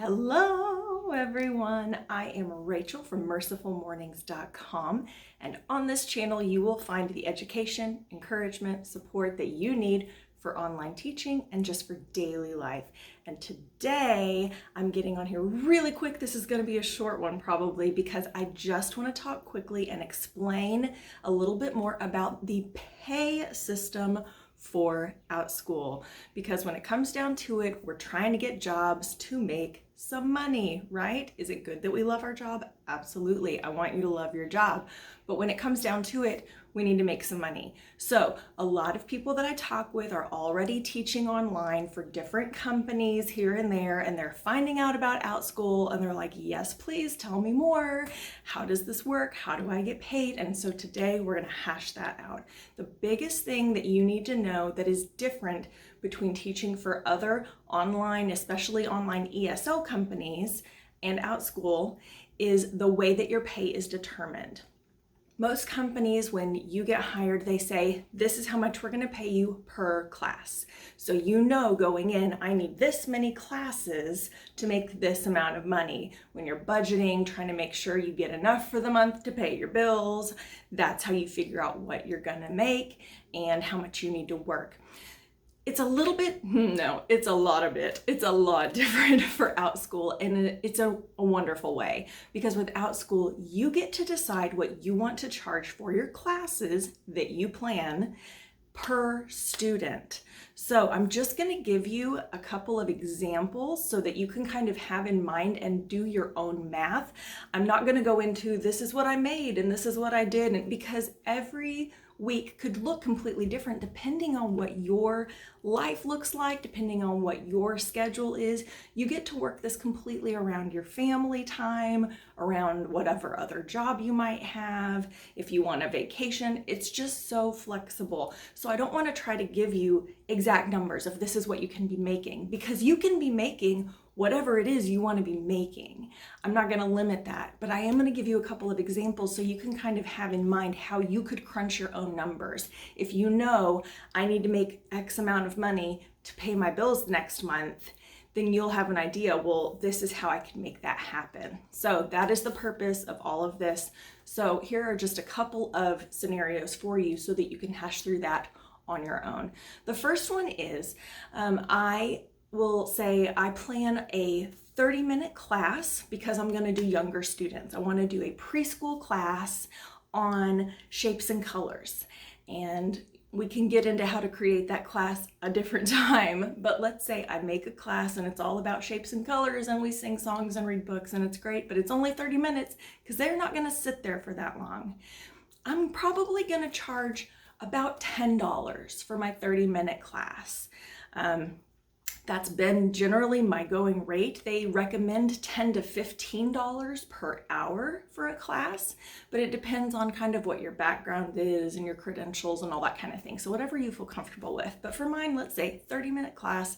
Hello everyone, I am Rachel from mercifulmornings.com, and on this channel you will find the education, encouragement, support that you need for online teaching and just for daily life. And today I'm getting on here really quick. This is going to be a short one probably because I just want to talk quickly and explain a little bit more about the pay system for Outschool, because when it comes down to it, we're trying to get jobs to make some money, right? Is it good that we love our job? Absolutely. I want you to love your job. But when it comes down to it, we need to make some money. So a lot of people that I talk with are already teaching online for different companies here and there, and they're finding out about Outschool and they're like, yes, please tell me more. How does this work? How do I get paid? And so today we're going to hash that out. The biggest thing that you need to know that is different between teaching for other online, especially online ESL companies and Outschool, is the way that your pay is determined. Most companies, when you get hired, they say, this is how much we're going to pay you per class. So you know going in, I need this many classes to make this amount of money. When you're budgeting, trying to make sure you get enough for the month to pay your bills, that's how you figure out what you're going to make and how much you need to work. It's a little bit, no, it's a lot of it. It's a lot different for Outschool, and it's a wonderful way, because with Outschool, you get to decide what you want to charge for your classes that you plan per student. So I'm just going to give you a couple of examples so that you can kind of have in mind and do your own math. I'm not going to go into this is what I made and this is what I did, and because every week could look completely different depending on what your life looks like, depending on what your schedule is. You get to work this completely around your family time, around whatever other job you might have. If you want a vacation, it's just so flexible. So I don't want to try to give you exact numbers of this is what you can be making, because you can be making whatever it is you want to be making. I'm not going to limit that, but I am going to give you a couple of examples so you can kind of have in mind how you could crunch your own numbers. If you know I need to make X amount of money to pay my bills next month, then you'll have an idea, well, this is how I can make that happen. So that is the purpose of all of this. So here are just a couple of scenarios for you so that you can hash through that on your own. The first one is I will say I plan a 30-minute class because I'm going to do younger students. I want to do a preschool class on shapes and colors. And we can get into how to create that class a different time, but let's say I make a class and it's all about shapes and colors and we sing songs and read books and it's great, but it's only 30 minutes because they're not going to sit there for that long. I'm probably going to charge about $10 for my 30-minute class. That's been generally my going rate. They recommend $10 to $15 per hour for a class, but it depends on kind of what your background is and your credentials and all that kind of thing. So whatever you feel comfortable with. But for mine, let's say 30-minute class,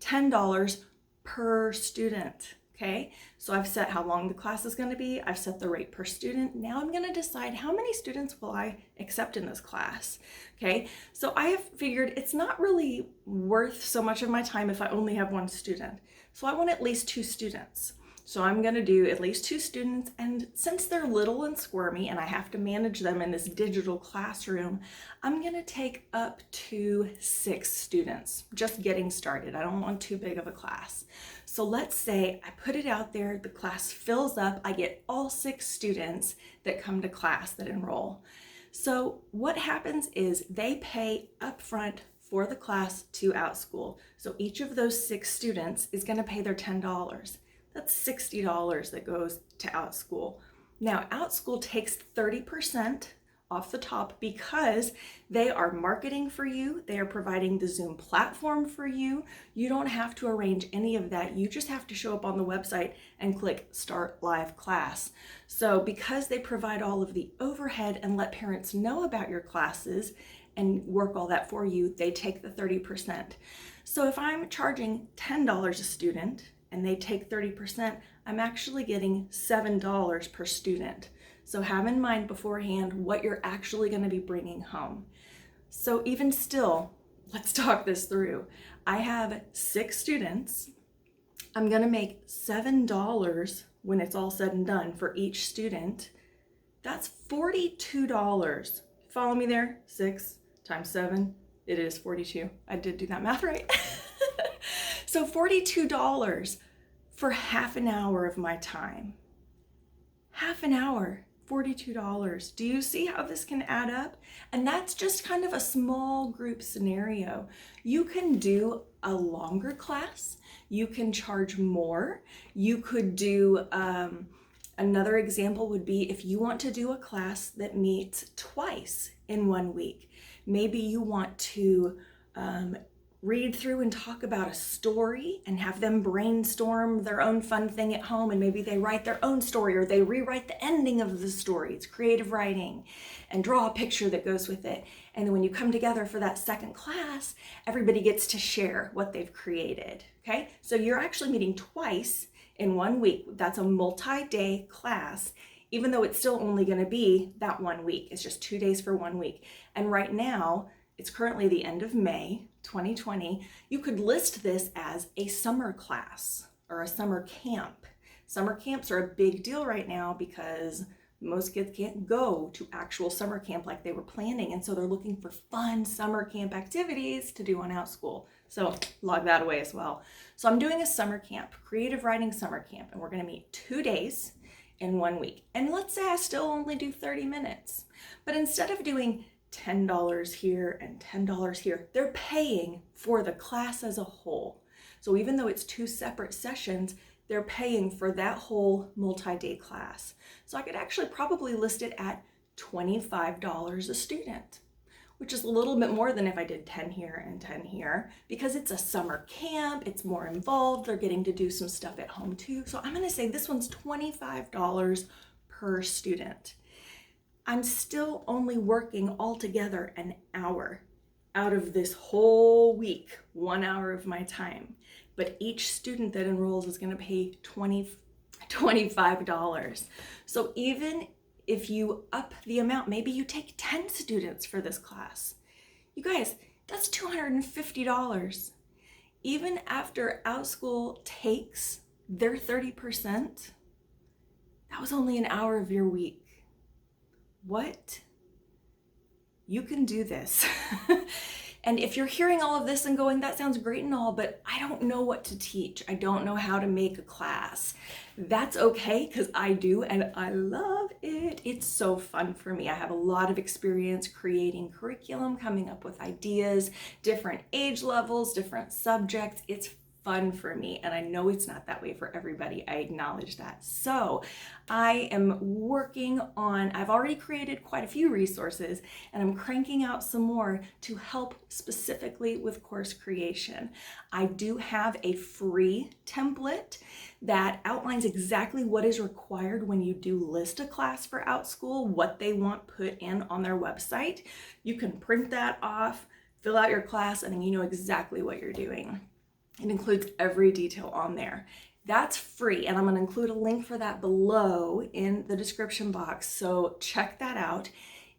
$10 per student. Okay, so I've set how long the class is going to be. I've set the rate per student. Now I'm going to decide how many students will I accept in this class. Okay, so I have figured it's not really worth so much of my time if I only have one student. So I want at least 2 students. So I'm going to do at least 2 students, and since they're little and squirmy and I have to manage them in this digital classroom, I'm going to take up to 6 students, just getting started. I don't want too big of a class. So let's say I put it out there, the class fills up, I get all 6 students that come to class that enroll. So what happens is they pay upfront for the class to Outschool. So each of those 6 students is going to pay their $10. That's $60 that goes to Outschool. Now, Outschool takes 30% off the top because they are marketing for you. They are providing the Zoom platform for you. You don't have to arrange any of that. You just have to show up on the website and click Start Live Class. So because they provide all of the overhead and let parents know about your classes and work all that for you, they take the 30%. So if I'm charging $10 a student, and they take 30%, I'm actually getting $7 per student. So have in mind beforehand what you're actually going to be bringing home. So even still, let's talk this through. I have 6 students I'm gonna make $7 when it's all said and done for each student. That's $42. Follow me there? 6 times 7, it is 42. I did do that math right. So $42 for half an hour of my time. Half an hour, $42. Do you see how this can add up? And that's just kind of a small group scenario. You can do a longer class. You can charge more. You could do, another example would be if you want to do a class that meets twice in 1 week. Maybe you want to read through and talk about a story and have them brainstorm their own fun thing at home, and maybe they write their own story or they rewrite the ending of the story. It's creative writing, and draw a picture that goes with it. And then when you come together for that second class, everybody gets to share what they've created, okay? So you're actually meeting twice in 1 week. That's a multi-day class, even though it's still only gonna be that 1 week. It's just 2 days for 1 week. And right now, it's currently the end of May 2020. You could list this as a summer class or a summer camp. Summer camps are a big deal right now because most kids can't go to actual summer camp like they were planning. And so they're looking for fun summer camp activities to do on Outschool. So log that away as well. So I'm doing a summer camp, creative writing summer camp, and we're gonna meet 2 days in 1 week. And let's say I still only do 30 minutes, but instead of doing $10 here and $10 here, they're paying for the class as a whole. So even though it's 2 separate sessions, they're paying for that whole multi-day class. So I could actually probably list it at $25 a student, which is a little bit more than if I did 10 here and 10 here, because it's a summer camp, it's more involved, they're getting to do some stuff at home too. So I'm gonna say this one's $25 per student. I'm still only working altogether an hour out of this whole week, 1 hour of my time. But each student that enrolls is gonna pay $25. So even if you up the amount, maybe you take 10 students for this class. You guys, that's $250. Even after Outschool takes their 30%, that was only an hour of your week. What? You can do this. And if you're hearing all of this and going, that sounds great and all, but I don't know what to teach. I don't know how to make a class. That's okay, because I do, and I love it. It's so fun for me. I have a lot of experience creating curriculum, coming up with ideas, different age levels, different subjects. It's fun for me, and I know it's not that way for everybody. I acknowledge that. So I am working on, I've already created quite a few resources, and I'm cranking out some more to help specifically with course creation. I do have a free template that outlines exactly what is required when you do list a class for Outschool, what they want put in on their website. You can print that off, fill out your class, and then you know exactly what you're doing. It includes every detail on there. That's free, and I'm going to include a link for that below in the description box, so check that out.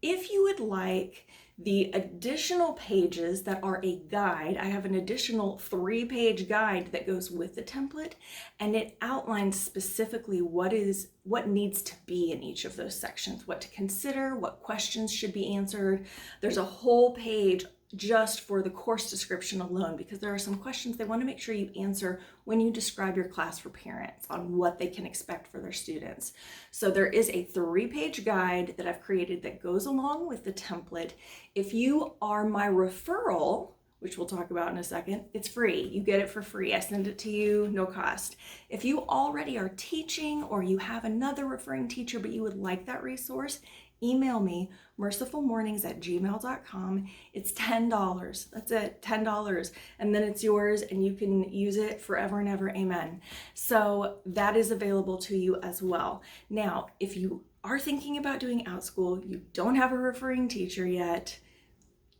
If you would like the additional pages that are a guide, I have an additional 3-page guide that goes with the template, and it outlines specifically what needs to be in each of those sections, what to consider, what questions should be answered. There's a whole page just for the course description alone, because there are some questions they want to make sure you answer when you describe your class for parents on what they can expect for their students. So there is a 3-page guide that I've created that goes along with the template. If you are my referral, which we'll talk about in a second, it's free. You get it for free. I send it to you, no cost. If you already are teaching or you have another referring teacher but you would like that resource, email me, mercifulmornings@gmail.com. It's $10. That's it, $10. And then it's yours and you can use it forever and ever. Amen. So that is available to you as well. Now, if you are thinking about doing Outschool, you don't have a referring teacher yet,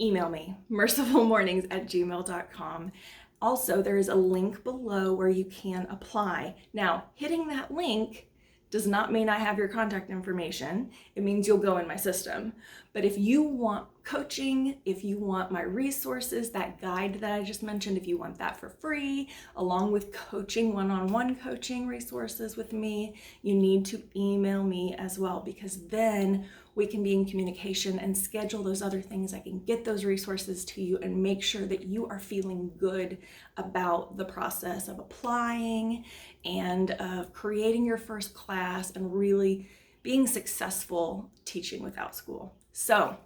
email me, mercifulmornings@gmail.com. Also, there is a link below where you can apply. Now, hitting that link does not mean I have your contact information. It means you'll go in my system. But if you want coaching, if you want my resources, that guide that I just mentioned, if you want that for free, along with coaching, one-on-one coaching resources with me, you need to email me as well, because then we can be in communication and schedule those other things. I can get those resources to you and make sure that you are feeling good about the process of applying and of creating your first class and really being successful teaching with Outschool. So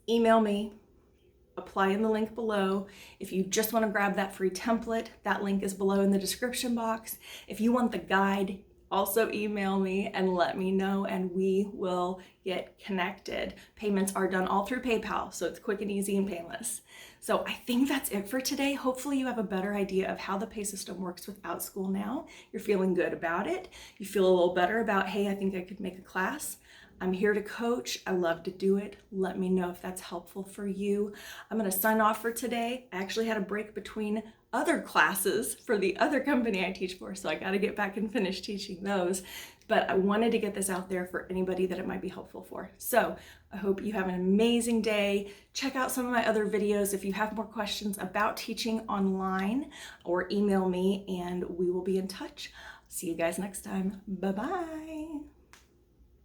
email me, apply in the link below. If you just want to grab that free template, that link is below in the description box. If you want the guide, also email me and let me know, and we will get connected. Payments are done all through PayPal, so it's quick and easy and painless. So I think that's it for today. Hopefully you have a better idea of how the pay system works with Outschool now. You're feeling good about it. You feel a little better about, hey, I think I could make a class. I'm here to coach. I love to do it. Let me know if that's helpful for you. I'm going to sign off for today. I actually had a break between other classes for the other company I teach for, so I got to get back and finish teaching those. But I wanted to get this out there for anybody that it might be helpful for. So I hope you have an amazing day. Check out some of my other videos if you have more questions about teaching online, or email me and we will be in touch. See you guys next time. Bye-bye.